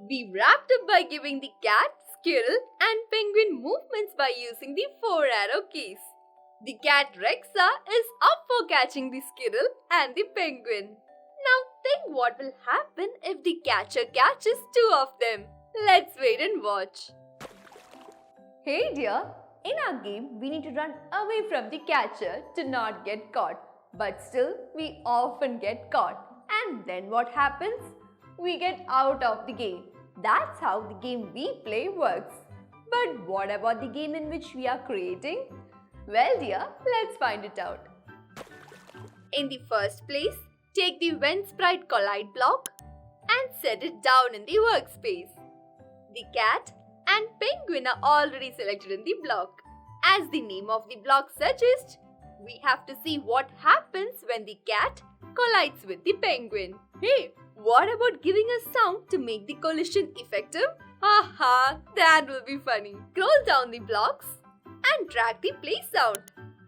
We wrapped up by giving the cat, squirrel and penguin movements by using the 4-arrow keys. The cat 𝗟𝗲 is up for catching the squirrel and the penguin. Now think what will happen if the catcher catches two of them. Let's wait and watch. Hey dear, in our game we need to run away from the catcher to not get caught. But still we often get caught. And then what happens? We get out of the game. That's how the game we play works. But what about the game in which we are creating? Well dear, let's find it out. In the first place, take the 𝗏𝗴𝗲𝗏 block and set it down in the workspace. The cat and penguin are already selected in the block. As the name of the block suggests, we have to see what happens when the cat collides with the penguin. Hey, what about giving a sound to make the collision effective? Haha, that will be funny. Scroll down the blocks and drag the play sound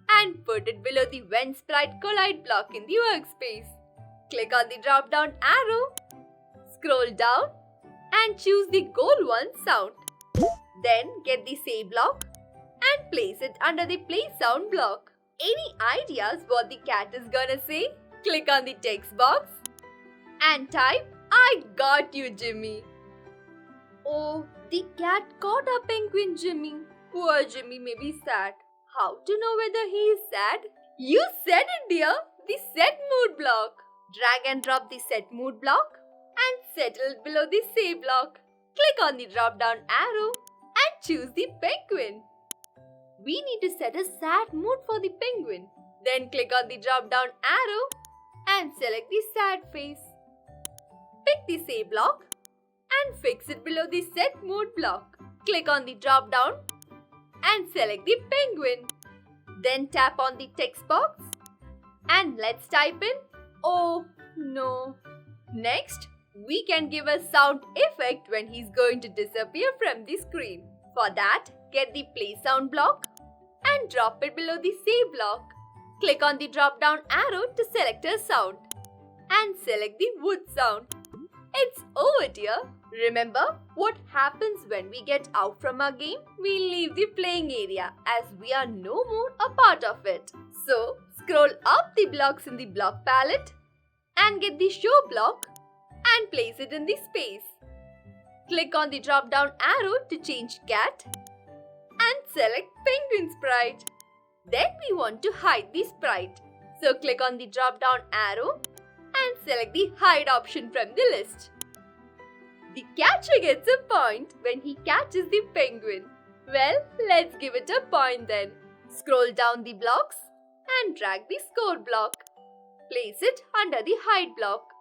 and put it below the 𝗏𝗴𝗲𝗏 block in the workspace. Click on the drop down arrow, scroll down and choose the goal 1 sound. Then get the say block and place it under the play sound block. Any ideas what the cat is gonna say? Click on the text box and type, "I got you, Jimmy." Oh, the cat caught our penguin Jimmy. Poor Jimmy may be sad. How to know whether he is sad? You said it, dear. The set mood block. Drag and drop the set mood block and settle it below the say block. Click on the drop down arrow and choose the penguin. We need to set a sad mood for the penguin. Then click on the drop down arrow and select the sad face. Pick the say block and fix it below the set mood block. Click on the drop down and select the penguin. Then tap on the text box and let's type in, "Oh no." Next, we can give a sound effect when he's going to disappear from the screen. For that, get the play sound block and drop it below the say block. Click on the drop down arrow to select a sound and select the wood sound. It's over, dear. Remember what happens when we get out from our game? We leave the playing area as we are no more a part of it. So, scroll up the blocks in the block palette and get the show block and place it in the space. Click on the drop down arrow to change cat and select penguin sprite. Then we want to hide the sprite. So click on the drop down arrow and select the hide option from the list. The catcher gets a point when he catches the penguin. Well, let's give it a point then. Scroll down the blocks and drag the score block. Place it under the hide block.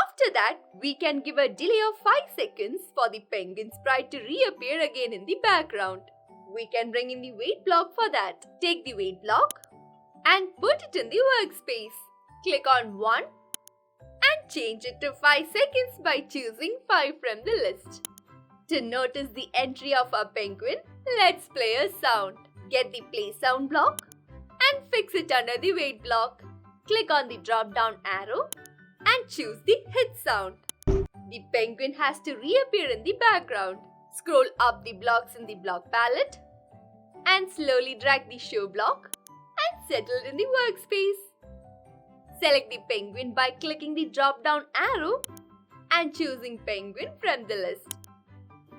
After that, we can give a delay of 5 seconds for the penguin sprite to reappear again in the background. We can bring in the wait block for that. Take the wait block and put it in the workspace. Click on 1 and change it to 5 seconds by choosing 5 from the list. To notice the entry of our penguin, let's play a sound. Get the play sound block and fix it under the wait block. Click on the drop down arrow and choose the hit sound. The penguin has to reappear in the background. Scroll up the blocks in the block palette and slowly drag the show block and settle it in the workspace. Select the penguin by clicking the drop down arrow and choosing penguin from the list.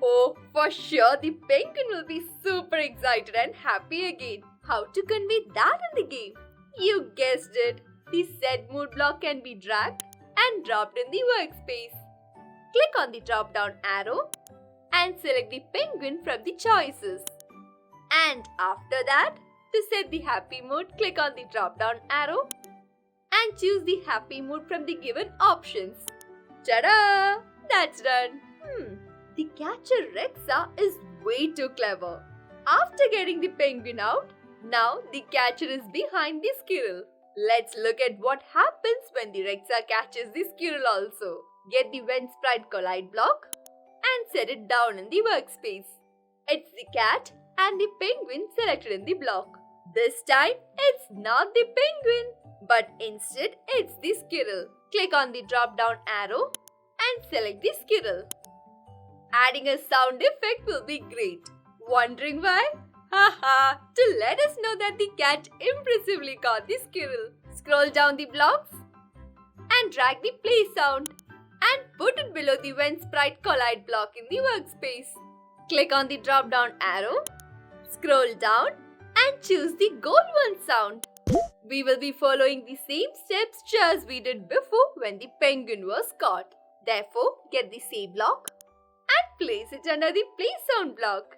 Oh, for sure the penguin will be super excited and happy again. How to convey that in the game? You guessed it. The set mood block can be dragged and dropped in the workspace. Click on the drop down arrow and select the penguin from the choices. And after that, to set the happy mood, click on the drop down arrow and choose the happy mood from the given options. Ta-da! That's done. The catcher 𝗟𝗲𝗏 is way too clever. After getting the penguin out, now the catcher is behind the squirrel. Let's look at what happens when the 𝗟𝗏𝗏 catches the squirrel also. Get the 𝗏𝗴𝗏𝗏𝗏 block and set it down in the workspace. It's the cat and the penguin selected in the block. This time, it's not the penguin, but instead it's the squirrel. Click on the drop down arrow and select the squirrel. Adding a sound effect will be great. Wondering why? Haha! To let us know that the cat impressively caught the squirrel. Scroll down the blocks and drag the play sound and put it below the when sprite collide block in the workspace. Click on the drop down arrow, scroll down and choose the goal 1 sound. We will be following the same steps just as we did before when the penguin was caught. Therefore, get the say block and place it under the play sound block.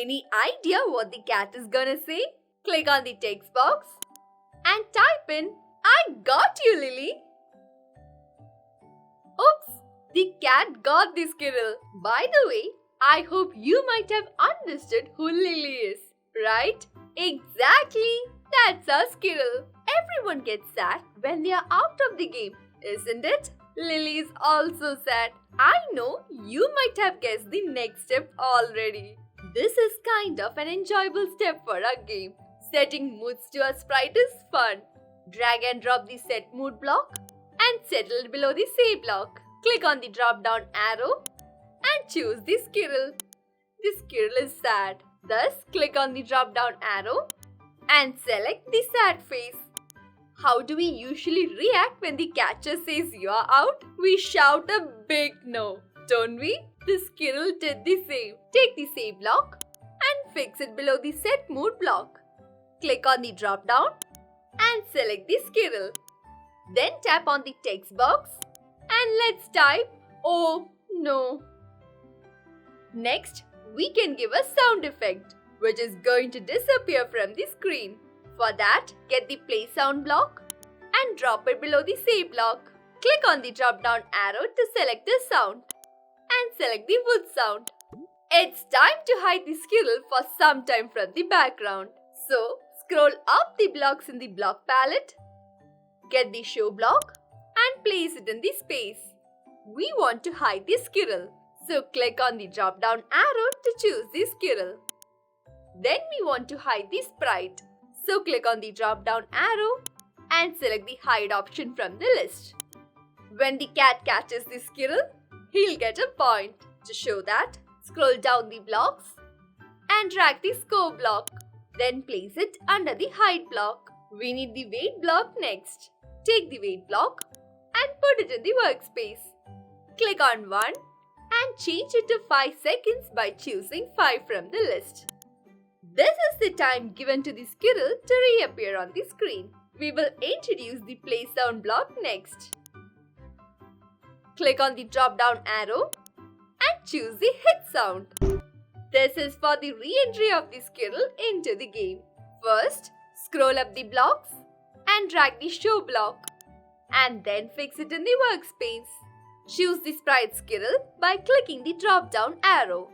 Any idea what the cat is gonna say? Click on the text box and type in, "I got you, Lily." Oops, the cat got the squirrel. By the way, I hope you might have understood who Lily is, right? Exactly, that's our squirrel. Everyone gets sad when they are out of the game, isn't it? Lily is also sad. I know you might have guessed the next step already. This is kind of an enjoyable step for our game. Setting moods to a sprite is fun. Drag and drop the set mood block and settle it below the say block. Click on the drop down arrow and choose the squirrel. The squirrel is sad. Thus, click on the drop down arrow and select the sad face. How do we usually react when the catcher says you are out? We shout a big no, don't we? The squirrel did the same. Take the say block and fix it below the set mood block. Click on the drop down and select the squirrel. Then tap on the text box and let's type, "Oh no." Next, we can give a sound effect, which is going to disappear from the screen. For that, get the play sound block and drop it below the say block. Click on the drop down arrow to select the sound and select the wood sound. It's time to hide the squirrel for some time from the background. So, scroll up the blocks in the block palette, get the show block and place it in the space. We want to hide the squirrel. So click on the drop down arrow to choose the squirrel. Then we want to hide the sprite. So click on the drop down arrow and select the hide option from the list. When the cat catches the squirrel, he'll get a point. To show that, scroll down the blocks and drag the score block. Then place it under the hide block. We need the wait block next. Take the wait block and put it in the workspace. Click on 1 and change it to 5 seconds by choosing 5 from the list. This is the time given to the squirrel to reappear on the screen. We will introduce the play sound block next. Click on the drop down arrow and choose the hit sound. This is for the re-entry of the squirrel into the game. First, scroll up the blocks and drag the show block and then fix it in the workspace. Choose the sprite squirrel by clicking the drop down arrow.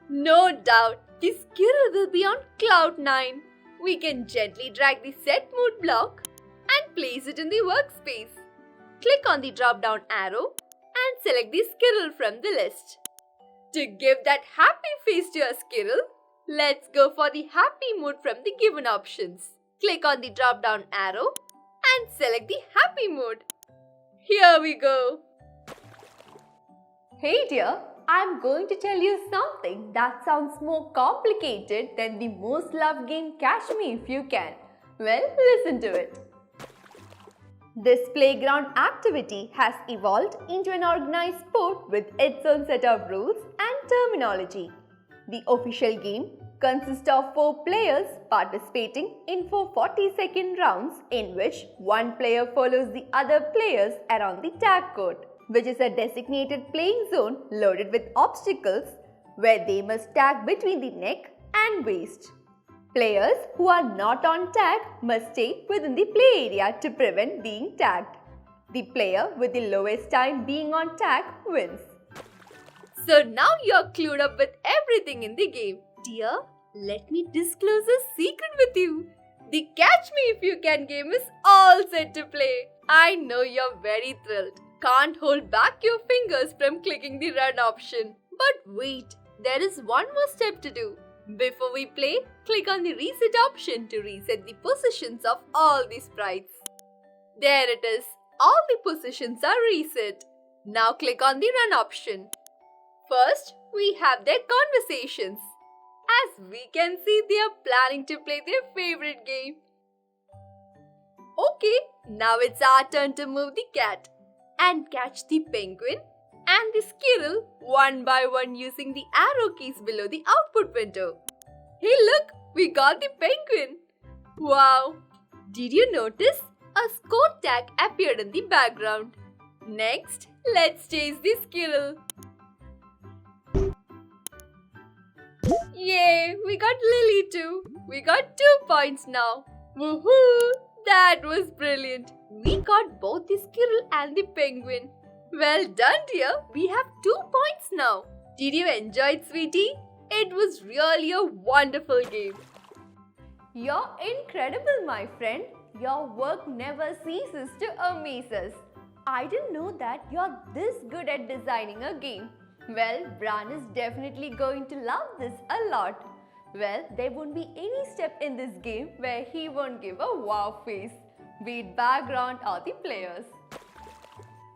No doubt, the squirrel will be on cloud 9. We can gently drag the set mood block and place it in the workspace. Click on the drop down arrow and select the squirrel from the list. To give that happy face to a squirrel, let's go for the happy mood from the given options. Click on the drop down arrow and select the happy mood. Here we go. Hey dear, I'm going to tell you something that sounds more complicated than the most loved game Catch Me If You Can. Well, listen to it. This playground activity has evolved into an organized sport with its own set of rules and terminology. The official game consists of 4 players participating in 4 40-second rounds in which one player follows the other players around the tag court, which is a designated playing zone loaded with obstacles where they must tag between the neck and waist. Players who are not on tag must stay within the play area to prevent being tagged. The player with the lowest time being on tag wins. So now you're clued up with everything in the game. Dear, let me disclose a secret with you. The Catch Me If You Can game is all set to play. I know you're very thrilled. Can't hold back your fingers from clicking the run option. But wait, there is one more step to do. Before we play, click on the reset option to reset the positions of all the sprites. There it is. All the positions are reset. Now click on the run option. First, we have their conversations. As we can see, they are planning to play their favorite game. Okay, now it's our turn to move the cat and catch the penguin and the squirrel one by one using the arrow keys below the output window. Hey look, we got the penguin! Wow! Did you notice? A score tag appeared in the background. Next, let's chase the squirrel. Yay! We got Lily too. We got 2 points now. Woohoo! That was brilliant. We got both the squirrel and the penguin. Well done, dear. We have 2 points now. Did you enjoy it, sweetie? It was really a wonderful game. You're incredible, my friend. Your work never ceases to amaze us. I didn't know that you're this good at designing a game. Well, Bran is definitely going to love this a lot. Well, there won't be any step in this game where he won't give a wow face, be it background or the players.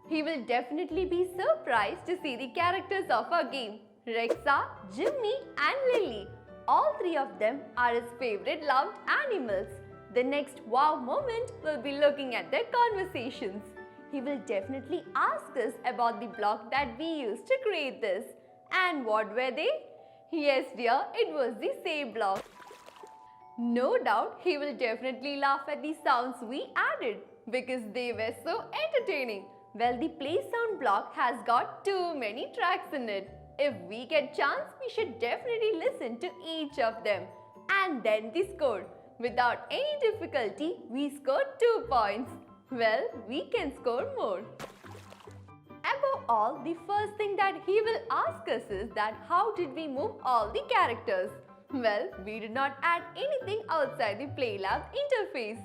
He will definitely be surprised to see the characters of our game. Rexa, Jimmy and Lily. All 3 of them are his favorite loved animals. The next wow moment will be looking at their conversations. He will definitely ask us about the block that we used to create this. And what were they? Yes dear, it was the same block. No doubt he will definitely laugh at the sounds we added because they were so entertaining. Well, the play sound block has got too many tracks in it. If we get chance, we should definitely listen to each of them. And then the score. Without any difficulty, we scored 2 points. Well, we can score more. Above all, the first thing that he will ask us is that how did we move all the characters? Well, we did not add anything outside the PlayLab interface.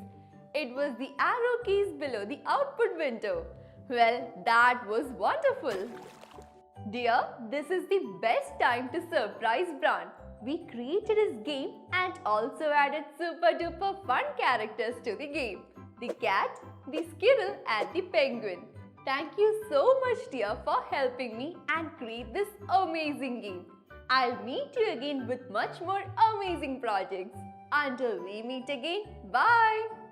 It was the arrow keys below the output window. Well, that was wonderful. Dear, this is the best time to surprise Bran. We created his game and also added super duper fun characters to the game. The cat, the squirrel and the penguin. Thank you so much dear for helping me and create this amazing game. I'll meet you again with much more amazing projects. Until we meet again, bye!